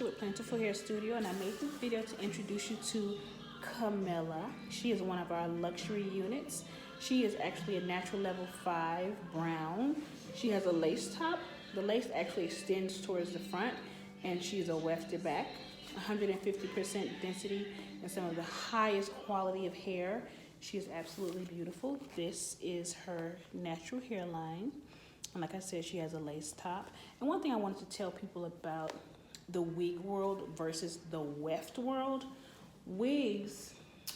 Tanisha with Plentiful Hair Studio, and I made this video to introduce you to Camila. She is one of our luxury units. She is actually a natural level 5 brown. She has a lace top. The lace actually extends towards the front, and she's a wefted back. 150% density and some of the highest quality of hair. She is absolutely beautiful. This is her natural hairline. And like I said, she has a lace top. And one thing I wanted to tell people about the wig world versus the weft world, wigs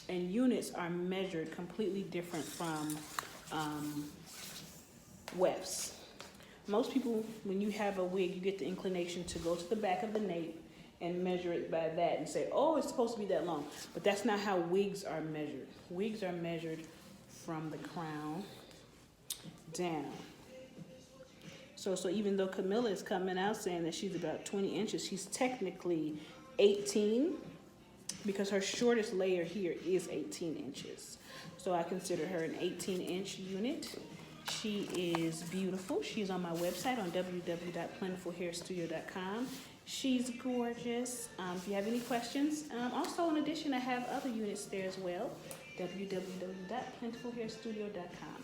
and units are measured completely different from wefts. Most people, when you have a wig, you get the inclination to go to the back of the nape and measure it by that and say, oh, it's supposed to be that long. But that's not how wigs are measured. Wigs are measured from the crown down. So even though Camila is coming out saying that she's about 20 inches, she's technically 18 because her shortest layer here is 18 inches. So I consider her an 18-inch unit. She is beautiful. She's on my website on www.plentifulhairstudio.com. She's gorgeous. If you have any questions, also in addition, I have other units there as well. www.plentifulhairstudio.com.